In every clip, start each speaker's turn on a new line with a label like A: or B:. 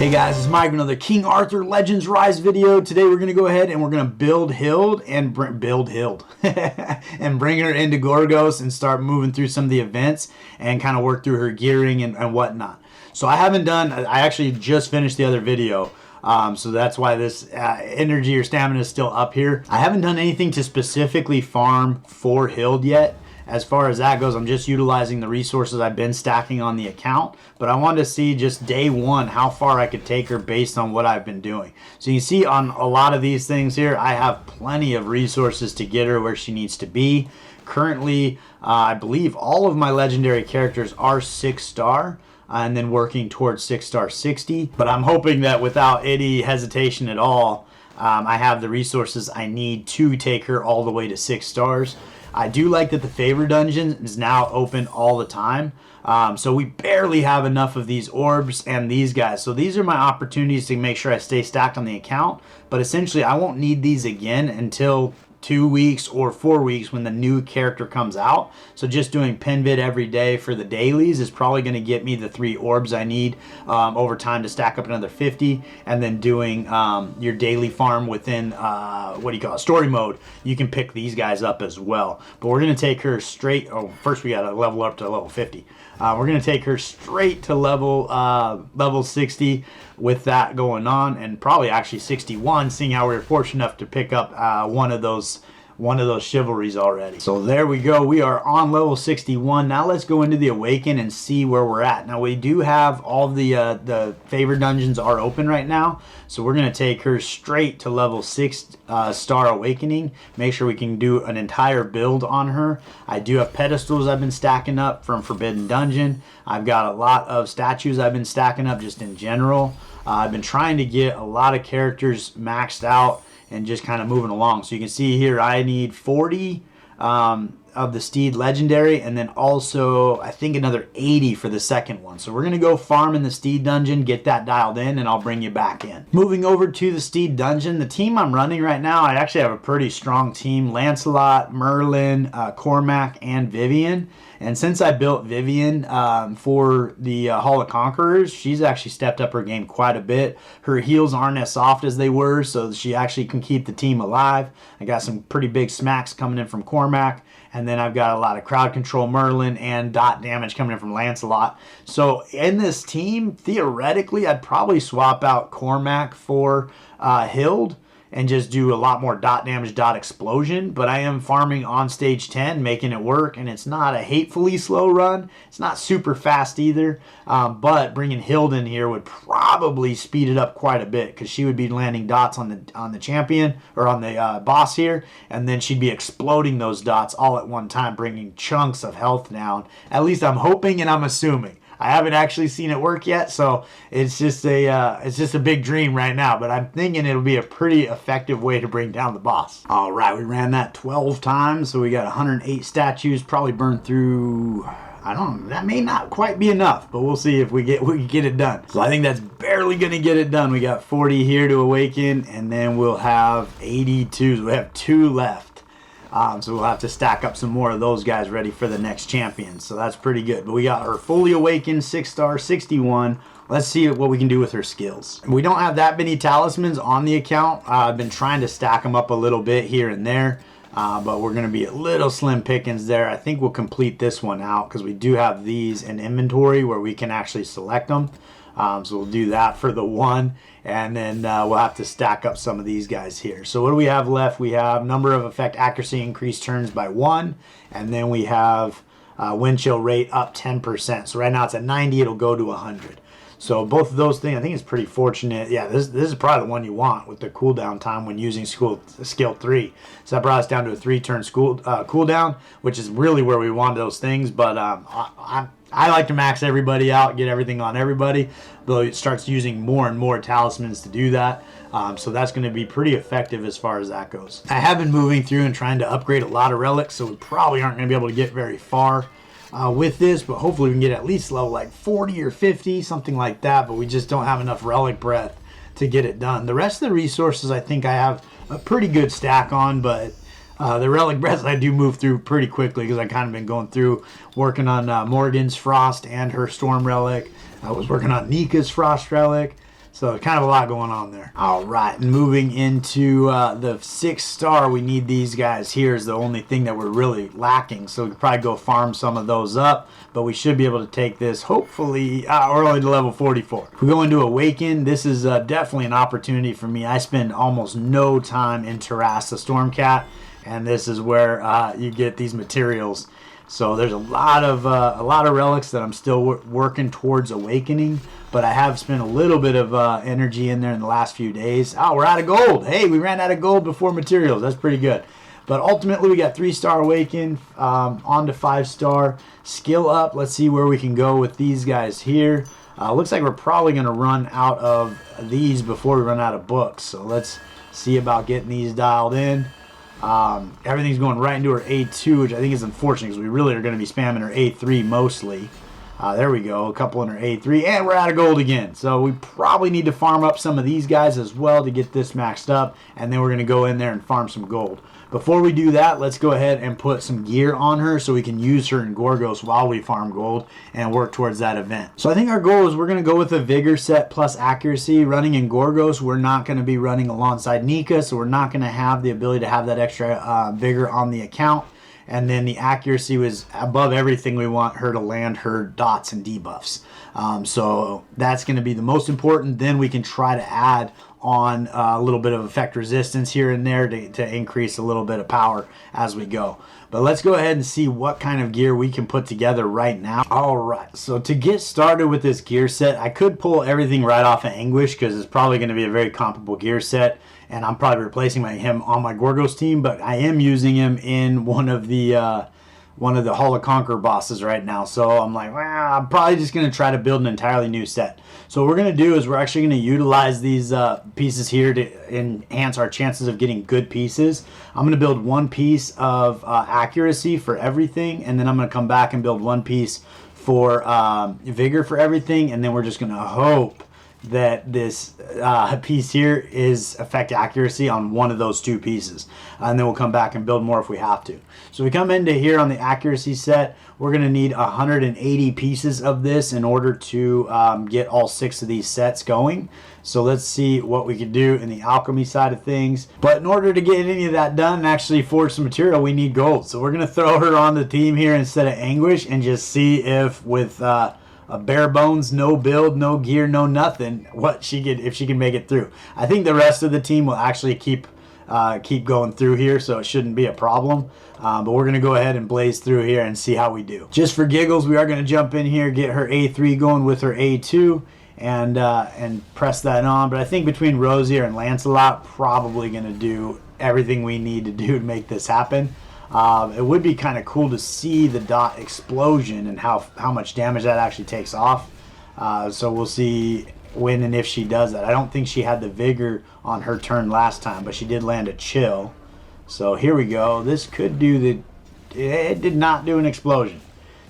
A: Hey guys, it's Mike with another King Arthur Legends Rise video. Today we're going to go ahead and we're going to build HILD and and bring her into Gorgos and start moving through some of the events and kind of work through her gearing and whatnot. So I actually just finished the other video. So that's why this energy or stamina is still up here. I haven't done anything to specifically farm for HILD yet. As far as that goes, I'm just utilizing the resources I've been stacking on the account, but I wanted to see just day one how far I could take her based on what I've been doing. So you see on a lot of these things here, I have plenty of resources to get her where she needs to be. Currently, I believe all of my legendary characters are 6-star. And then working towards 6-star 60. But I'm hoping that without any hesitation at all, I have the resources I need to take her all the way to 6 stars. I do like that the favor dungeon is now open all the time. So we barely have enough of these orbs and these guys. So these are my opportunities to make sure I stay stacked on the account. But essentially, I won't need these again until 2 weeks or 4 weeks when the new character comes out. So just doing pin vid every day for the dailies is probably going to get me the 3 orbs I need over time to stack up another 50. And then doing your daily farm within story mode, you can pick these guys up as well. But we're going to take her straight. Oh, first we got to level up to level 50. We're going to take her straight to level 60 with that going on, and probably actually 61, seeing how we were fortunate enough to pick up one of those chivalries already. So there we go. We are on level 61. Now let's go into the Awaken and see where we're at. Now we do have all the favor dungeons are open right now. So we're going to take her straight to level 6-star Awakening. Make sure we can do an entire build on her. I do have pedestals I've been stacking up from Forbidden Dungeon. I've got a lot of statues I've been stacking up just in general. I've been trying to get a lot of characters maxed out and just kind of moving along. So you can see here I need 40 of the Steed Legendary, and then also I think another 80 for the second one. So we're going to go farm in the Steed Dungeon, get that dialed in, and I'll bring you back in. Moving over to the Steed Dungeon, the team I'm running right now, I actually have a pretty strong team. Lancelot, Merlin, Cormac, and Vivian. And since I built Vivian for the Hall of Conquerors, she's actually stepped up her game quite a bit. Her heals aren't as soft as they were, so she actually can keep the team alive. I got some pretty big smacks coming in from Cormac, and then I've got a lot of crowd control Merlin and dot damage coming in from Lancelot. So in this team, theoretically, I'd probably swap out Cormac for HILD and just do a lot more dot damage, dot explosion. But I am farming on stage 10, making it work, and it's not a hatefully slow run. It's not super fast either, but bringing HILD in here would probably speed it up quite a bit, because she would be landing dots on the champion, or on the boss here, and then she'd be exploding those dots all at one time, bringing chunks of health down. At least I'm hoping and I'm assuming. I haven't actually seen it work yet, so it's just a big dream right now, but I'm thinking it'll be a pretty effective way to bring down the boss. All right, we ran that 12 times, so we got 108 statues, probably burned through, I don't know, that may not quite be enough, but we'll see if we can get it done. So I think that's barely going to get it done. We got 40 here to awaken, and then we'll have 82, so we have 2 left. So we'll have to stack up some more of those guys ready for the next champion. So that's pretty good. But we got her fully awakened, 6-star, 61. Let's see what we can do with her skills. We don't have that many talismans on the account. I've been trying to stack them up a little bit here and there. But we're going to be a little slim pickings there. I think we'll complete this one out because we do have these in inventory where we can actually select them. So we'll do that for the one, and then we'll have to stack up some of these guys here. So what do we have left? We have number of effect accuracy increased turns by 1, and then we have wind chill rate up 10%. So right now it's at 90, it'll go to 100. So both of those things, I think it's pretty fortunate. Yeah, this is probably the one you want with the cooldown time when using skill 3. So that brought us down to a 3-turn cooldown, which is really where we wanted those things. But I like to max everybody out, get everything on everybody, though it starts using more and more talismans to do that. So that's going to be pretty effective as far as that goes. I have been moving through and trying to upgrade a lot of relics, so we probably aren't going to be able to get very far with this, but hopefully we can get at least level like 40 or 50, something like that, but we just don't have enough relic breadth to get it done. The rest of the resources I think I have a pretty good stack on, but the relic breaths I do move through pretty quickly because I've kind of been going through working on Morgan's Frost and her Storm relic. I was working on Nika's Frost relic. So kind of a lot going on there. All right, and moving into the 6-star, we need these guys here is the only thing that we're really lacking. So we could probably go farm some of those up, but we should be able to take this hopefully early to level 44. If we go into Awaken, this is definitely an opportunity for me. I spend almost no time in Terras the Stormcat, and this is where you get these materials. So there's a lot of relics that I'm still working towards awakening, but I have spent a little bit of energy in there in the last few days. Oh, we're out of gold. Hey, we ran out of gold before materials. That's pretty good. But ultimately, we got 3-star awaken, on to 5-star. Skill up. Let's see where we can go with these guys here. Looks like we're probably going to run out of these before we run out of books. So let's see about getting these dialed in. Everything's going right into her A2, which I think is unfortunate because we really are going to be spamming her A3 mostly. There we go, a couple in her A3, and we're out of gold again. So we probably need to farm up some of these guys as well to get this maxed up, and then we're going to go in there and farm some gold. Before we do that, let's go ahead and put some gear on her so we can use her in Gorgos while we farm gold and work towards that event. So I think our goal is we're going to go with a Vigor set plus Accuracy. Running in Gorgos, we're not going to be running alongside Nika, so we're not going to have the ability to have that extra Vigor on the account. And then the Accuracy was above everything. We want her to land her dots and debuffs. So that's going to be the most important. Then we can try to add on a little bit of effect resistance here and there to increase a little bit of power as we go. But let's go ahead and see what kind of gear we can put together right now. All right, so to get started with this gear set, I could pull everything right off of Anguish because it's probably going to be a very comparable gear set, and I'm probably replacing him on my Gorgos team, but I am using him in one of the Hall of Conquer bosses right now. So I'm like, well, I'm probably just going to try to build an entirely new set. So what we're going to do is we're actually going to utilize these pieces here to enhance our chances of getting good pieces. I'm going to build one piece of accuracy for everything, and then I'm going to come back and build one piece for vigor for everything, and then we're just going to hope that this piece here is effect accuracy on one of those two pieces, and then we'll come back and build more if we have to. So we come into here on the accuracy set. We're going to need 180 pieces of this in order to get all 6 of these sets going. So let's see what we can do in the alchemy side of things. But in order to get any of that done and actually forge some material, we need gold. So we're going to throw her on the team here instead of Anguish and just see if with a bare bones, no build, no gear, no nothing, if she can make it through. I think the rest of the team will actually keep going through here, so it shouldn't be a problem. But we're going to go ahead and blaze through here and see how we do. Just for giggles, we are going to jump in here, get her A3 going with her A2, and press that on. But I think between Rosier and Lancelot, probably going to do everything we need to do to make this happen. It would be kind of cool to see the dot explosion and how much damage that actually takes off. So we'll see when and if she does that. I don't think she had the vigor on her turn last time, but she did land a chill. So here we go. This could do it did not do an explosion.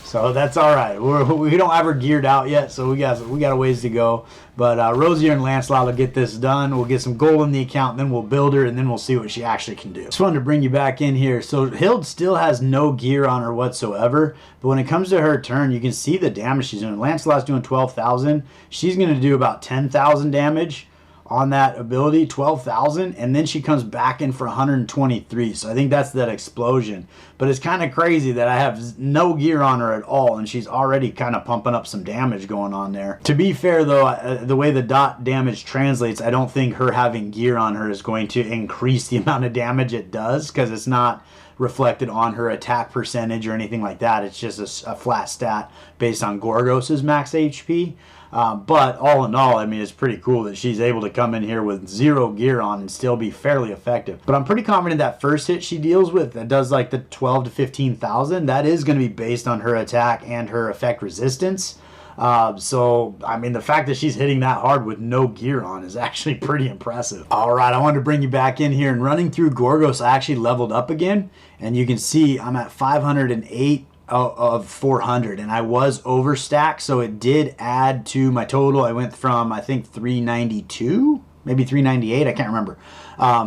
A: So that's all right. We don't have her geared out yet, so we got a ways to go. But Rosier and Lancelot will get this done. We'll get some gold in the account, and then we'll build her, and then we'll see what she actually can do. Just wanted to bring you back in here. So HILD still has no gear on her whatsoever, but when it comes to her turn, you can see the damage she's doing. Lancelot's doing 12,000. She's going to do about 10,000 damage on that ability, 12,000, and then she comes back in for 123. So I think that's that explosion. But it's kind of crazy that I have no gear on her at all, and she's already kind of pumping up some damage going on there. To be fair, though, the way the dot damage translates, I don't think her having gear on her is going to increase the amount of damage it does, because it's not reflected on her attack percentage or anything like that. It's just a flat stat based on Gorgos's max HP. But all in all, I mean, it's pretty cool that she's able to come in here with 0 gear on and still be fairly effective. But I'm pretty confident that first hit she deals with that does like the 12 to 15,000, that is going to be based on her attack and her effect resistance. So, I mean, the fact that she's hitting that hard with no gear on is actually pretty impressive. All right, I wanted to bring you back in here, and running through Gorgos, I actually leveled up again, and you can see I'm at 508 of 400, and I was overstacked, so it did add to my total. I went from, I think, 392 maybe 398, I can't remember,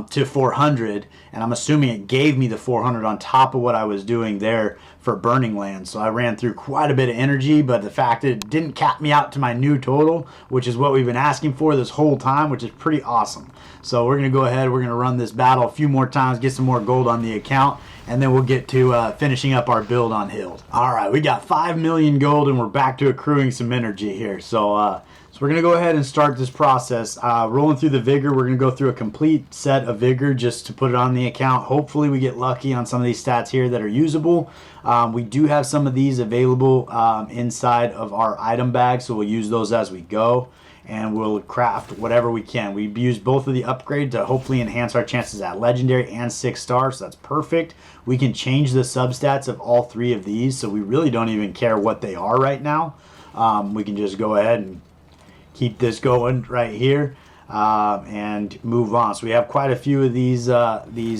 A: to 400, and I'm assuming it gave me the 400 on top of what I was doing there for Burning Land. So I ran through quite a bit of energy, but the fact that it didn't cap me out to my new total, which is what we've been asking for this whole time, which is pretty awesome. So we're going to go ahead, we're going to run this battle a few more times, get some more gold on the account, and then we'll get to finishing up our build on HILD. All right, we got 5 million gold, and we're back to accruing some energy here. So we're going to go ahead and start this process. Rolling through the Vigor, we're going to go through a complete set of Vigor just to put it on the account. Hopefully we get lucky on some of these stats here that are usable. We do have some of these available inside of our item bag, so we'll use those as we go. And we'll craft whatever we can. We've used both of the upgrade to hopefully enhance our chances at Legendary and 6 stars, so that's perfect. We can change the substats of all 3 of these, so we really don't even care what they are right now. We can just go ahead and keep this going right here and move on. So we have quite a few of these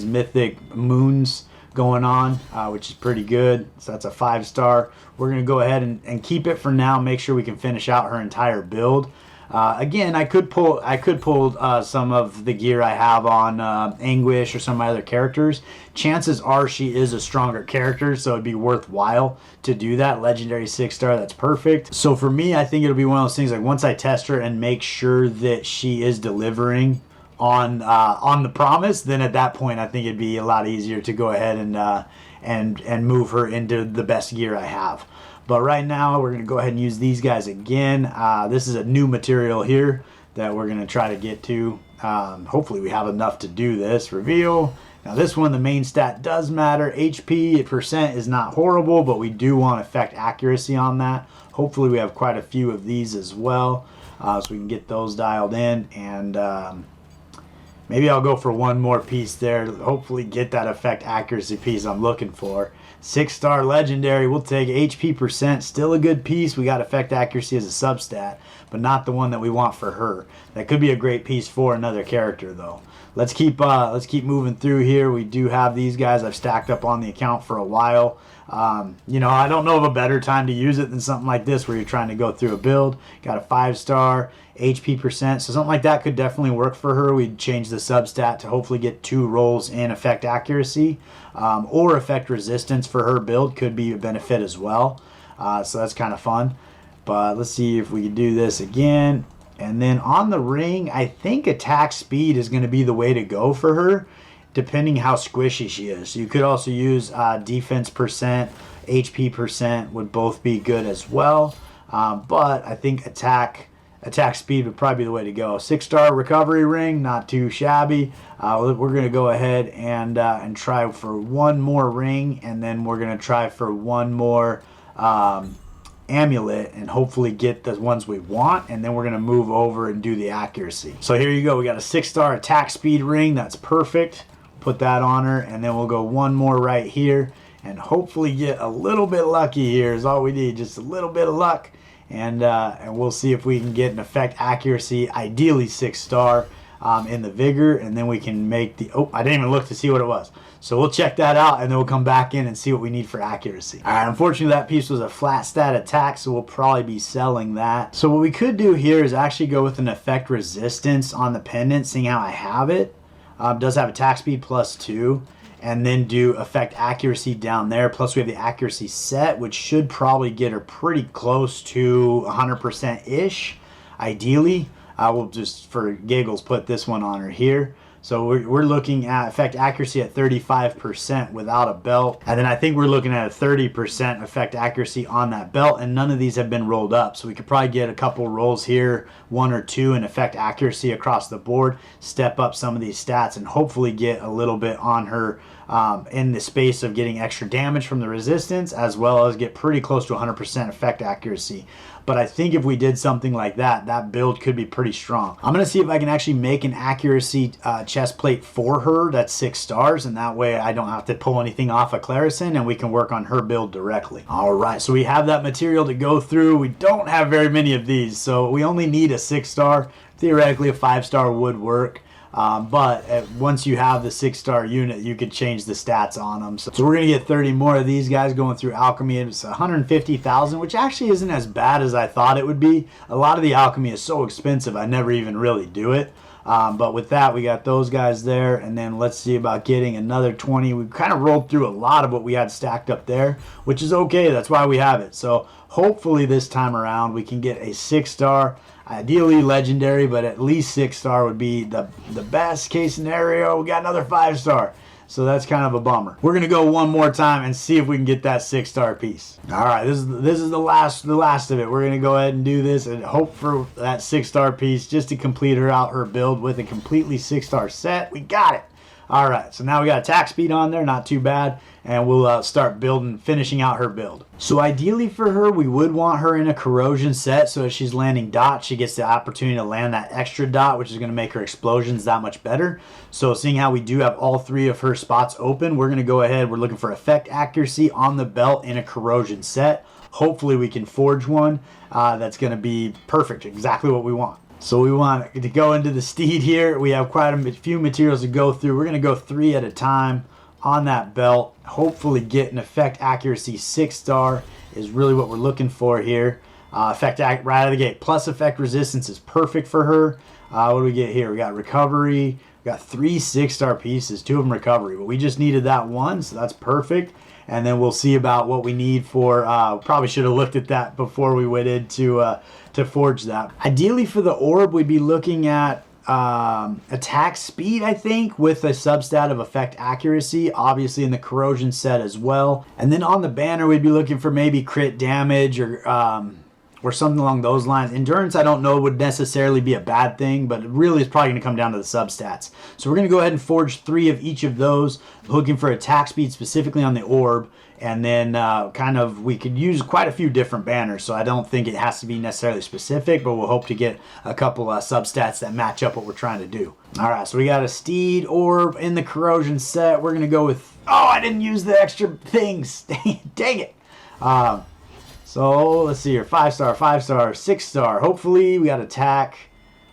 A: mythic moons going on, which is pretty good. So that's a 5 star. We're going to go ahead and keep it for now, make sure we can finish out her entire build. Again, I could pull some of the gear I have on Anguish or some of my other characters. Chances are she is a stronger character, so it'd be worthwhile to do that. Legendary 6 star, that's perfect. So for me, I think it'll be one of those things like once I test her and make sure that she is delivering on the promise, then at that point I think it'd be a lot easier to go ahead and move her into the best gear I have. But right now, we're going to go ahead and use these guys again. This is a new material here that we're going to try to get to. Hopefully, we have enough to do this. Reveal. Now, this one, the main stat does matter. HP percent is not horrible, but we do want effect accuracy on that. Hopefully, we have quite a few of these as well, so we can get those dialed in. And maybe I'll go for one more piece there. Hopefully, get that effect accuracy piece I'm looking for. 6 star legendary, we'll take HP percent, still a good piece. We got effect accuracy as a substat, but not the one that we want for her. That could be a great piece for another character though. Let's keep moving through here. We do have these guys I've stacked up on the account for a while. You know, I don't know of a better time to use it than something like this where you're trying to go through a build. Got a 5 star, HP percent, so something like that could definitely work for her. We'd change the substat to hopefully get 2 rolls in effect accuracy, or effect resistance for her build could be a benefit as well. So that's kind of fun. But let's see if we can do this again. And then on the ring, I think attack speed is going to be the way to go for her, depending how squishy she is. You could also use defense percent, HP percent would both be good as well. But I think attack speed would probably be the way to go. 6 star recovery ring, not too shabby. We're going to go ahead and try for one more ring, and then we're going to try for one more amulet and hopefully get the ones we want, and then we're going to move over and do the accuracy. So here you go. We got a 6 star attack speed ring. That's perfect. Put that on her, and then we'll go one more right here and hopefully get a little bit lucky here is all we need. Just a little bit of luck. And we'll see if we can get an effect accuracy, ideally 6 star in the Vigor, and then we can make the... Oh, I didn't even look to see what it was. So we'll check that out, and then we'll come back in and see what we need for accuracy. All right, unfortunately, that piece was a flat stat attack, so we'll probably be selling that. So what we could do here is actually go with an effect resistance on the pendant, seeing how I have it. Does have attack speed +2. And then do effect accuracy down there. Plus we have the accuracy set, which should probably get her pretty close to 100%-ish, ideally. I will just, for giggles, put this one on her here. So we're looking at effect accuracy at 35% without a belt. And then I think we're looking at a 30% effect accuracy on that belt, and none of these have been rolled up. So we could probably get a couple rolls here, 1 or 2 in effect accuracy across the board, step up some of these stats, and hopefully get a little bit on her in the space of getting extra damage from the resistance, as well as get pretty close to 100% effect accuracy. But I think if we did something like that, that build could be pretty strong. I'm going to see if I can actually make an accuracy chest plate for her that's 6 stars, and that way I don't have to pull anything off of Clarison, and we can work on her build directly. All right, so we have that material to go through. We don't have very many of these, so we only need a 6 star. Theoretically, a 5 star would work. But once you have the 6 star unit, you could change the stats on them. So we're going to get 30 more of these guys going through alchemy. It's 150,000, which actually isn't as bad as I thought it would be. A lot of the alchemy is so expensive, I never even really do it. But with that, we got those guys there, and then let's see about getting another 20. We kind of rolled through a lot of what we had stacked up there, which is okay. That's why we have it. So hopefully this time around we can get a 6-star, ideally legendary, but at least 6-star would be the best case scenario. We got another 5-star. So that's kind of a bummer. We're gonna go one more time and see if we can get that 6-star piece. All right, this is the last of it. We're gonna go ahead and do this and hope for that 6-star piece just to complete her build with a completely 6-star set. We got it. All right, so now we got attack speed on there, not too bad, and we'll start finishing out her build. So ideally for her, we would want her in a corrosion set, so if she's landing dots, she gets the opportunity to land that extra dot, which is going to make her explosions that much better. So seeing how we do have all 3 of her spots open, we're going to go ahead, we're looking for effect accuracy on the belt in a corrosion set. Hopefully we can forge one that's going to be perfect, exactly what we want. So we want to go into the steed here. We have quite a few materials to go through. We're going to go 3 at a time on that belt. Hopefully get an effect accuracy 6-star is really what we're looking for here. Effect right out of the gate. Plus effect resistance is perfect for her. What do we get here? We got recovery. We got 3 6-star pieces, 2 of them recovery. But we just needed that one, so that's perfect. And then we'll see about what we need for, probably should have looked at that before we went into to forge that. Ideally for the orb, we'd be looking at attack speed, I think, with a substat of effect accuracy, obviously in the corrosion set as well. And then on the banner, we'd be looking for maybe crit damage or something along those lines. Endurance, I don't know, would necessarily be a bad thing, but it really is probably going to come down to the substats. So we're going to go ahead and forge 3 of each of those, looking for attack speed specifically on the orb, and then we could use quite a few different banners, so I don't think it has to be necessarily specific, but we'll hope to get a couple substats that match up what we're trying to do. All right, so we got a steed orb in the corrosion set. We're going to go with, oh, I didn't use the extra things. Dang it. So let's see here, 5-star, 5-star, 6-star. Hopefully we got attack,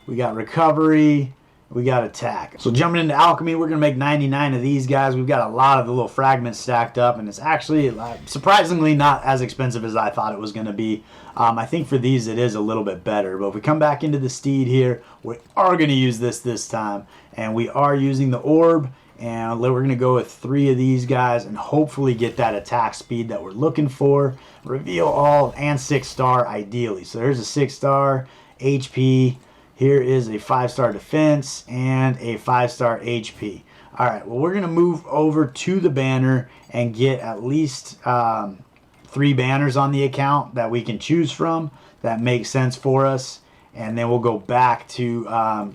A: we got recovery, we got attack. So jumping into alchemy, we're going to make 99 of these guys. We've got a lot of the little fragments stacked up, and it's actually surprisingly not as expensive as I thought it was going to be. I think for these it is a little bit better. But if we come back into the steed here, we are going to use this time, and we are using the orb. And we're going to go with 3 of these guys and hopefully get that attack speed that we're looking for. Reveal all and 6-star ideally. So there's a 6-star HP. Here is a 5-star defense and a 5-star HP. All right, well, we're going to move over to the banner and get at least 3 banners on the account that we can choose from that make sense for us. And then we'll go back to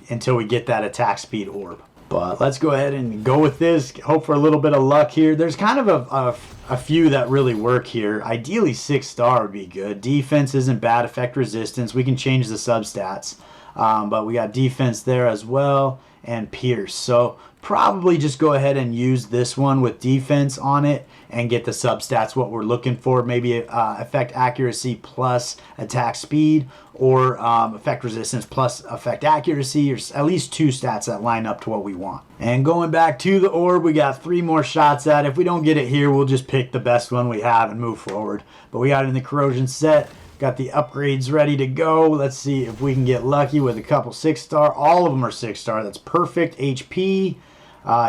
A: until we get that attack speed orb. But let's go ahead and go with this. Hope for a little bit of luck here. There's kind of a few that really work here. Ideally, 6-star would be good. Defense isn't bad. Effect resistance. We can change the substats. But we got defense there as well. And pierce. So probably just go ahead and use this one with defense on it and get the substats what we're looking for. Maybe effect accuracy plus attack speed, or effect resistance plus effect accuracy, or at least 2 stats that line up to what we want. And going back to the orb, we got 3 more shots at it. If we don't get it here, we'll just pick the best one we have and move forward. But we got it in the corrosion set. Got the upgrades ready to go. Let's see if we can get lucky with a couple 6-star. All of them are 6-star. That's perfect. HP,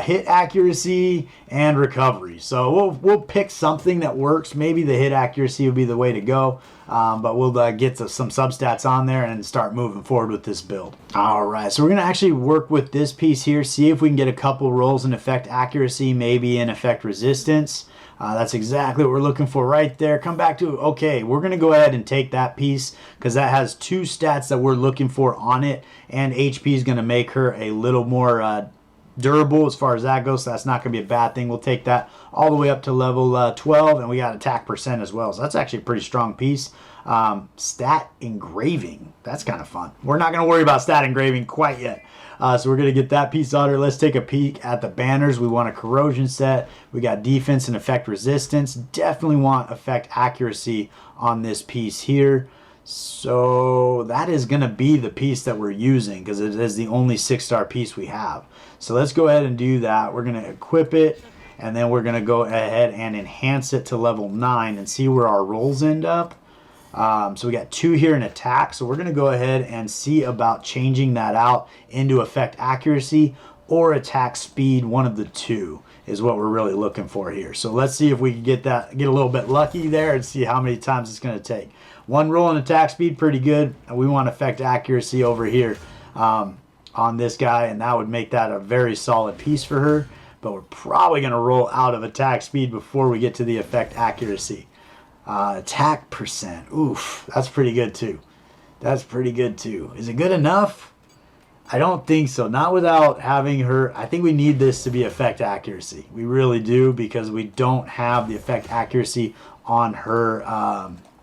A: hit accuracy, and recovery. So we'll pick something that works. Maybe the hit accuracy would be the way to go. But we'll get some substats on there and start moving forward with this build. All right, so we're going to actually work with this piece here, see if we can get a couple rolls in effect accuracy, maybe in effect resistance. That's exactly what we're looking for right there. Come back to, okay, we're going to go ahead and take that piece because that has 2 stats that we're looking for on it, and HP is going to make her a little more durable as far as that goes, so that's not going to be a bad thing. We'll take that all the way up to level 12, and we got attack percent as well, so that's actually a pretty strong piece. Stat engraving, that's kind of fun. We're not going to worry about stat engraving quite yet. So we're going to get that piece on her. Let's take a peek at the banners. We want a corrosion set. We got defense and effect resistance. Definitely want effect accuracy on this piece here. So that is going to be the piece that we're using because it is the only 6-star piece we have. So let's go ahead and do that. We're going to equip it, and then we're going to go ahead and enhance it to level 9 and see where our rolls end up. So we got 2 here in attack. So we're going to go ahead and see about changing that out into effect accuracy or attack speed. One of the two is what we're really looking for here. So let's see if we can get a little bit lucky there and see how many times it's going to take. 1 roll in attack speed, pretty good. We want effect accuracy over here on this guy, and that would make that a very solid piece for her. But we're probably going to roll out of attack speed before we get to the effect accuracy. Attack percent. Oof, that's pretty good too. That's pretty good too. Is it good enough? I don't think so. Not without having her. I think we need this to be effect accuracy. We really do, because we don't have the effect accuracy on her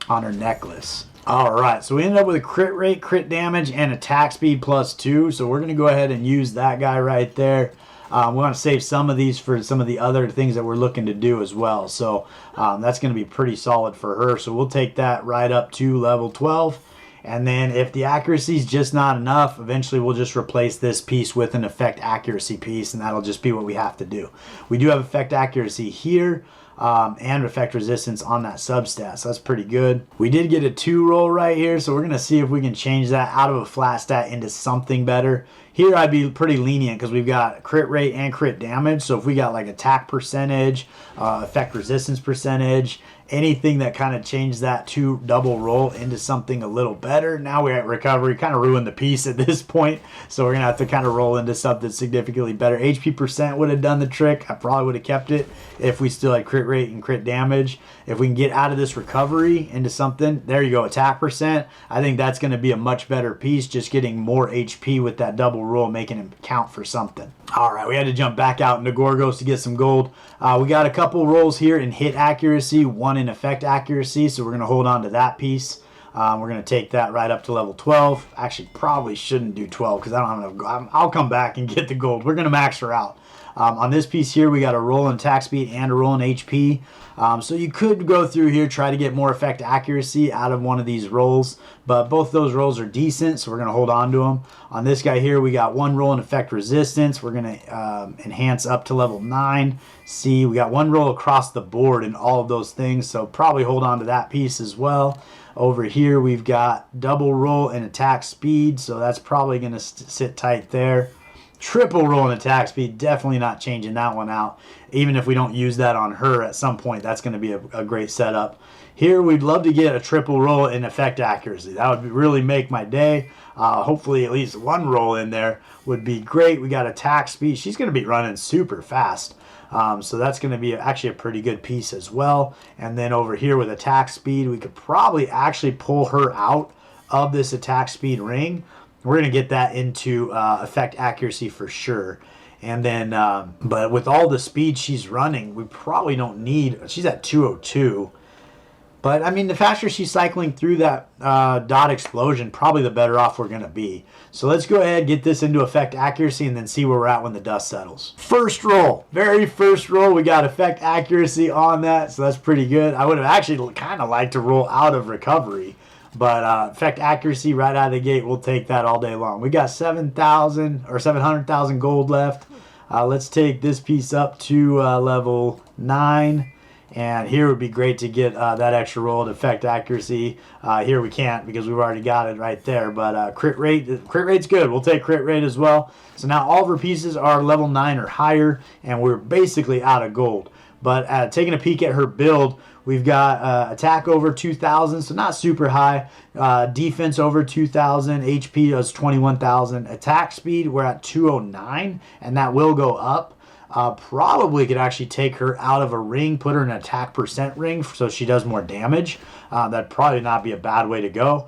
A: necklace. All right, so we ended up with a crit rate, crit damage, and attack speed +2. So we're going to go ahead and use that guy right there. We want to save some of these for some of the other things that we're looking to do as well. So that's going to be pretty solid for her. So we'll take that right up to level 12. And then if the accuracy is just not enough, eventually we'll just replace this piece with an effect accuracy piece, and that'll just be what we have to do. We do have effect accuracy here and effect resistance on that substat, so that's pretty good. We did get a 2 roll right here, so we're going to see if we can change that out of a flat stat into something better. Here I'd be pretty lenient because we've got crit rate and crit damage. So if we got like attack percentage, effect resistance percentage, anything that kind of changed that 2 double roll into something a little better. Now we're at recovery, kind of ruined the piece at this point. So we're going to have to kind of roll into something significantly better. HP percent would have done the trick. I probably would have kept it if we still had crit rate and crit damage. If we can get out of this recovery into something, there you go, attack percent. I think that's going to be a much better piece, just getting more HP with that double roll, making him count for something. All right, we had to jump back out into Gorgos to get some gold. We got a couple rolls here in hit accuracy, 1 in effect accuracy, so we're going to hold on to that piece. We're going to take that right up to level 12. Actually, probably shouldn't do 12 because I don't have enough. I'll come back and get the gold. We're going to max her out. On this piece here, we got a roll in attack speed and a roll in HP. So you could go through here, try to get more effect accuracy out of one of these rolls, but both those rolls are decent, so we're going to hold on to them. On this guy here, we got 1 roll in effect resistance. We're going to enhance up to level 9. See, we got 1 roll across the board in all of those things, so probably hold on to that piece as well. Over here, we've got double roll in attack speed, so that's probably going to sit tight there. Triple roll in attack speed, definitely not changing that one out. Even if we don't use that on her at some point, that's going to be a great setup. Here, we'd love to get a triple roll in effect accuracy. That would really make my day. Hopefully, at least 1 roll in there would be great. We got attack speed. She's going to be running super fast. So that's going to be actually a pretty good piece as well. And then over here with attack speed, we could probably actually pull her out of this attack speed ring. We're going to get that into effect accuracy for sure. And then, but with all the speed she's running, we probably don't need, she's at 202. But, I mean, the faster she's cycling through that dot explosion, probably the better off we're going to be. So let's go ahead, get this into effect accuracy, and then see where we're at when the dust settles. First roll, very first roll, we got effect accuracy on that, so that's pretty good. I would have actually kind of liked to roll out of recovery. But effect accuracy right out of the gate, we'll take that all day long. We got 7,000 or 700,000 gold left. Let's take this piece up to level 9. And here would be great to get that extra roll to effect accuracy. Here we can't because we've already got it right there. But crit rate's good. We'll take crit rate as well. So now all of our pieces are level 9 or higher, and we're basically out of gold. But taking a peek at her build, we've got attack over 2,000, so not super high. Defense over 2,000. HP is 21,000. Attack speed, we're at 209, and that will go up. Probably could actually take her out of a ring, put her in an attack percent ring so she does more damage. That'd probably not be a bad way to go.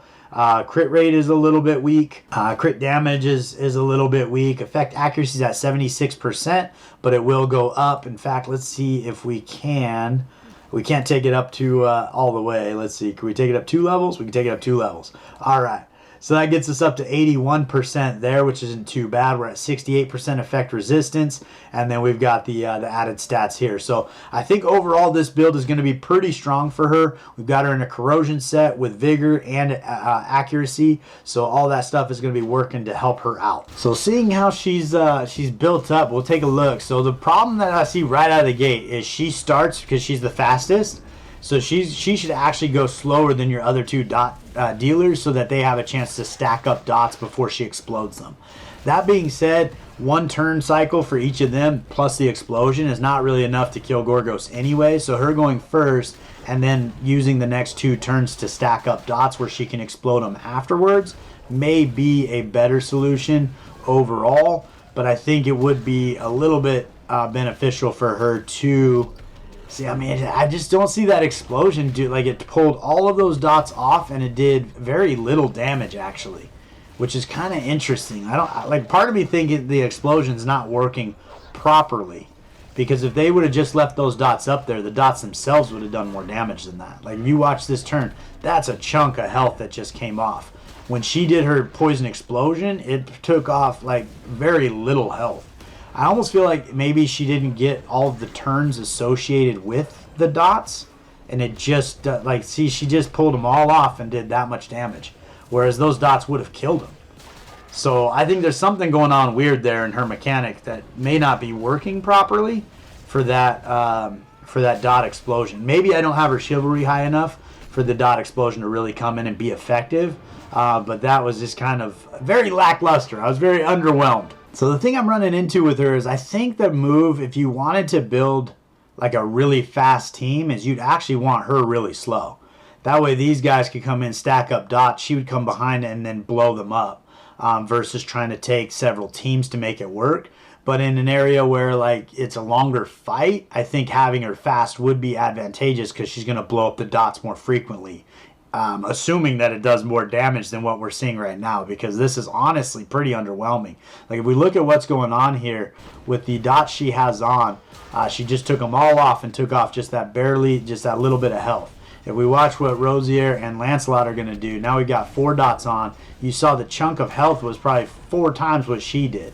A: Crit rate is a little bit weak. Crit damage is a little bit weak. Effect accuracy is at 76%, but it will go up. In fact, let's see if we can. We can't take it up to all the way. Let's see. Can we take it up 2 levels? We can take it up 2 levels. All right. So that gets us up to 81% there, which isn't too bad. We're at 68% effect resistance, and then we've got the added stats here. So I think overall this build is going to be pretty strong for her. We've got her in a corrosion set with vigor and accuracy, so all that stuff is going to be working to help her out. So seeing how she's built up, we'll take a look. So the problem that I see right out of the gate is she starts, because she's the fastest, So she should actually go slower than your other two dot dealers so that they have a chance to stack up dots before she explodes them. That being said, one turn cycle for each of them plus the explosion is not really enough to kill Gorgos anyway. So her going first and then using the next 2 turns to stack up dots where she can explode them afterwards may be a better solution overall. But I think it would be a little bit beneficial for her to... See, I mean, I just don't see that explosion do, like, it pulled all of those dots off and it did very little damage actually, which is kind of interesting. Like, part of me thinking the explosion's not working properly, because if they would have just left those dots up there, the dots themselves would have done more damage than that. Like, if you watch this turn, that's a chunk of health that just came off. When she did her poison explosion, it took off like very little health. I almost feel like maybe she didn't get all of the turns associated with the dots, and it just, see, she just pulled them all off and did that much damage, whereas those dots would have killed them. So I think there's something going on weird there in her mechanic that may not be working properly for that dot explosion. Maybe I don't have her chivalry high enough for the dot explosion to really come in and be effective, but that was just kind of very lackluster. I was very underwhelmed. So the thing I'm running into with her is I think the move, if you wanted to build like a really fast team, is you'd actually want her really slow. That way these guys could come in, stack up dots, she would come behind it and then blow them up, versus trying to take several teams to make it work. But in an area where like it's a longer fight, I think having her fast would be advantageous because she's going to blow up the dots more frequently. Assuming that it does more damage than what we're seeing right now, because this is honestly pretty underwhelming. Like, if we look at what's going on here with the dots she has on, she just took them all off and took off just that little bit of health. If we watch what Rosier and Lancelot are going to do, now we've got 4 dots on. You saw the chunk of health was probably 4 times what she did.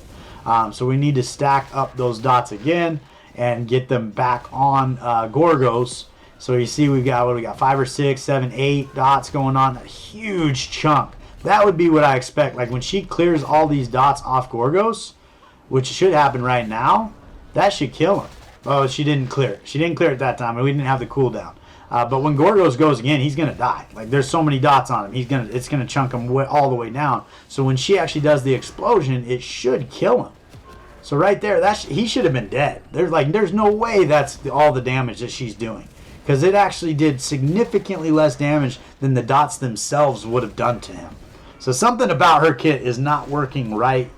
A: So we need to stack up those dots again and get them back on Gorgos. So you see we've got 5 or 6, 7, 8 dots going on, a huge chunk. That would be what I expect. Like, when she clears all these dots off Gorgos, which should happen right now, that should kill him. Oh, she didn't clear it. She didn't clear it that time, and we didn't have the cooldown. But when Gorgos goes again, he's gonna die. Like, there's so many dots on him, it's gonna chunk him all the way down. So when she actually does the explosion, it should kill him. So right there, he should have been dead. There's no way that's all the damage that she's doing, because it actually did significantly less damage than the dots themselves would have done to him. So something about her kit is not working right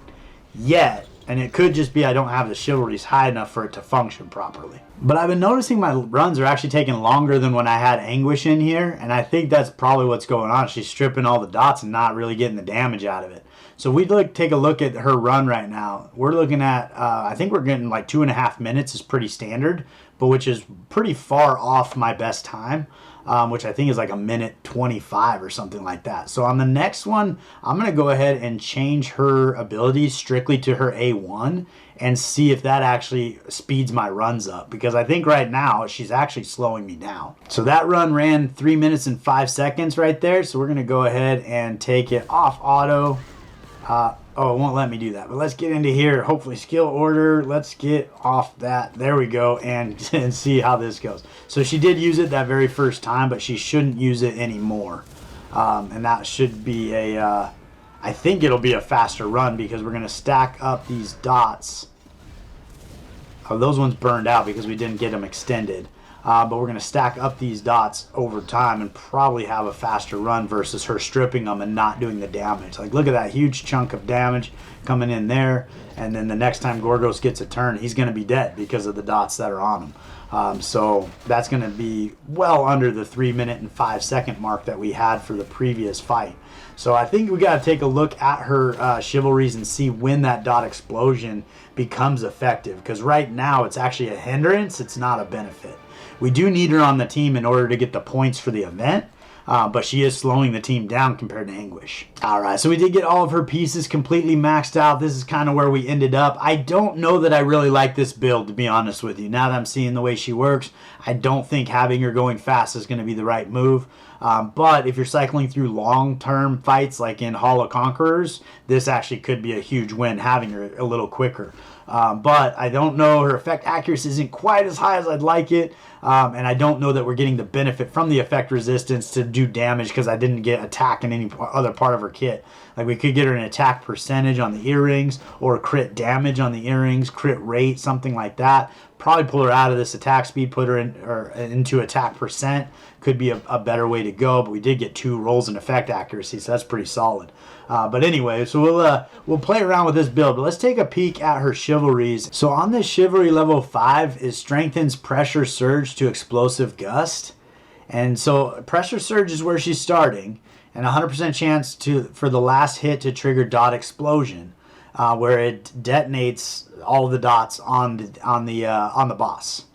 A: yet, and it could just be I don't have the chivalries high enough for it to function properly. But I've been noticing my runs are actually taking longer than when I had Anguish in here, and I think that's probably what's going on. She's stripping all the dots and not really getting the damage out of it. So we take a look at her run right now. We're looking at, I think we're getting like 2.5 minutes is pretty standard, but which is pretty far off my best time, which I think is like 1:25 or something like that. So on the next one, I'm going to go ahead and change her abilities strictly to her A1 and see if that actually speeds my runs up, because I think right now she's actually slowing me down. So that run ran 3 minutes and 5 seconds right there. So we're going to go ahead and take it off auto. Oh, it won't let me do that. But let's get into here. Hopefully skill order. Let's get off that. There we go. And see how this goes. So she did use it that very first time, but she shouldn't use it anymore. And that should be I think it'll be a faster run, because we're going to stack up these dots. Oh, those ones burned out because we didn't get them extended. But we're going to stack up these dots over time and probably have a faster run versus her stripping them and not doing the damage. Like, look at that huge chunk of damage coming in there. And then the next time Gorgos gets a turn, he's going to be dead because of the dots that are on him. So that's going to be well under the 3 minute and 5 second mark that we had for the previous fight. So I think we got to take a look at her chivalries and see when that dot explosion becomes effective. Because right now it's actually a hindrance. It's not a benefit. We do need her on the team in order to get the points for the event, but she is slowing the team down compared to Anguish. Alright, so we did get all of her pieces completely maxed out. This is kind of where we ended up. I don't know that I really like this build, to be honest with you. Now that I'm seeing the way she works, I don't think having her going fast is going to be the right move. But if you're cycling through long-term fights like in Hall of Conquerors, this actually could be a huge win having her a little quicker. But I don't know, her effect accuracy isn't quite as high as I'd like it. And I don't know that we're getting the benefit from the effect resistance to do damage because I didn't get attack in any other part of her kit. Like we could get her an attack percentage on the earrings or crit damage on the earrings, crit rate, something like that. Probably pull her out of this attack speed, put her in or into attack percent. Could be a better way to go, but we did get 2 rolls in effect accuracy, so that's pretty solid. But anyway, so we'll play around with this build, but let's take a peek at her chivalries. So on this chivalry level 5 is strengthens pressure surge to explosive gust, and so pressure surge is where she's starting, and 100% chance for the last hit to trigger dot explosion, where it detonates all the dots on the boss.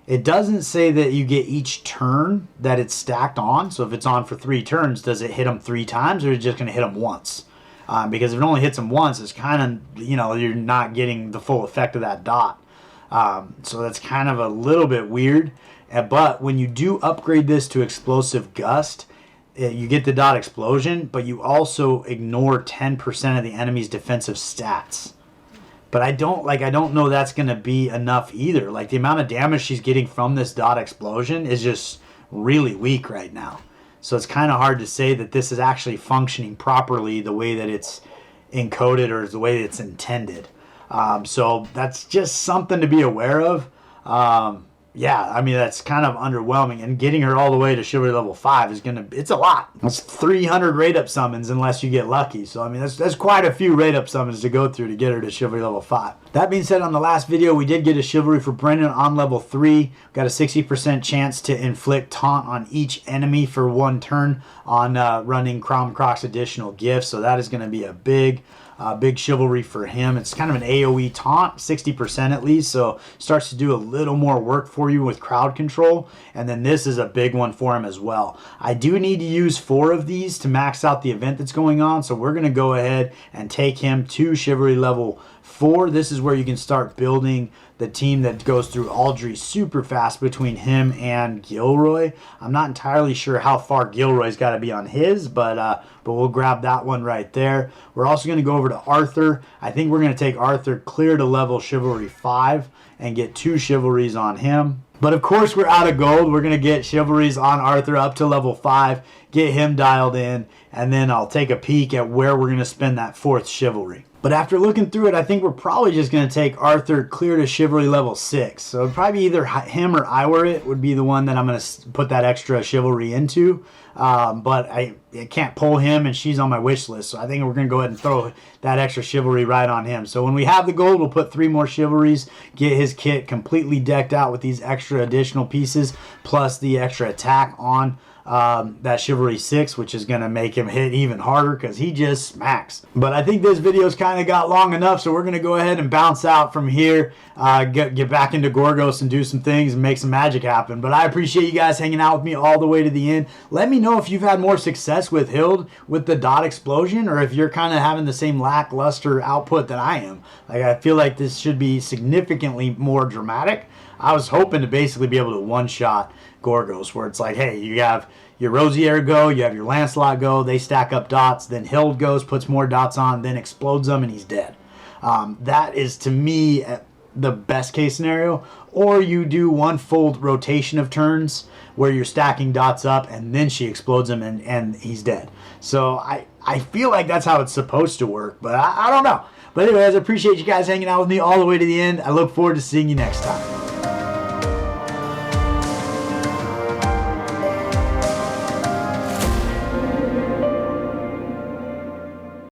A: It doesn't say that you get each turn that it's stacked on. So if it's on for 3 turns, does it hit them 3 times or is it just going to hit them once? Because if it only hits them once, it's kind of, you're not getting the full effect of that dot. So that's kind of a little bit weird. But when you do upgrade this to Explosive Gust, you get the dot explosion, but you also ignore 10% of the enemy's defensive stats. But I don't know that's going to be enough either. Like the amount of damage she's getting from this dot explosion is just really weak right now. So it's kind of hard to say that this is actually functioning properly the way that it's encoded or the way it's intended. So that's just something to be aware of. Yeah, I mean, that's kind of underwhelming. And getting her all the way to Chivalry level 5 it's a lot. That's 300 rate up summons unless you get lucky. So, I mean, that's quite a few rate up summons to go through to get her to Chivalry level 5. That being said, on the last video, we did get a Chivalry for Brendan on level 3. Got a 60% chance to inflict taunt on each enemy for 1 turn on running Crom Croc's additional gifts. So that is going to be a big chivalry for him. It's kind of an AoE taunt, 60% at least, so starts to do a little more work for you with crowd control, and then this is a big one for him as well. I do need to use 4 of these to max out the event that's going on, so we're going to go ahead and take him to chivalry level 4. This is where you can start building the team that goes through Aldry super fast between him and Gilroy. I'm not entirely sure how far Gilroy's got to be on his, but we'll grab that one right there. We're also going to go over to Arthur. I think we're going to take Arthur clear to level Chivalry 5 and get 2 Chivalries on him. But of course we're out of gold. We're going to get Chivalries on Arthur up to level 5, get him dialed in, and then I'll take a peek at where we're going to spend that 4th Chivalry. But after looking through it, I think we're probably just going to take Arthur clear to Chivalry level 6. So it'd probably either him or Iwarit would be the one that I'm going to put that extra Chivalry into. But I can't pull him, and she's on my wish list. So I think we're going to go ahead and throw that extra Chivalry right on him. So when we have the gold, we'll put 3 more Chivalries, get his kit completely decked out with these extra additional pieces, plus the extra attack on that Chivalry 6, which is going to make him hit even harder because he just smacks. But I think this video's kind of got long enough, so we're going to go ahead and bounce out from here, get back into Gorgos and do some things and make some magic happen. But I appreciate you guys hanging out with me all the way to the end. Let me know if you've had more success with HILD with the dot explosion, or if you're kind of having the same lackluster output that I am. Like, I feel like this should be significantly more dramatic. I was hoping to basically be able to one-shot Gorgos, where it's like, hey, you have your Rosier go, you have your Lancelot go, they stack up dots, then HILD goes, puts more dots on, then explodes them, and he's dead. That is, to me, the best case scenario. Or you do one full rotation of turns where you're stacking dots up, and then she explodes him, and he's dead. So I feel like that's how it's supposed to work, but I don't know. But anyways, I appreciate you guys hanging out with me all the way to the end. I look forward to seeing you next time.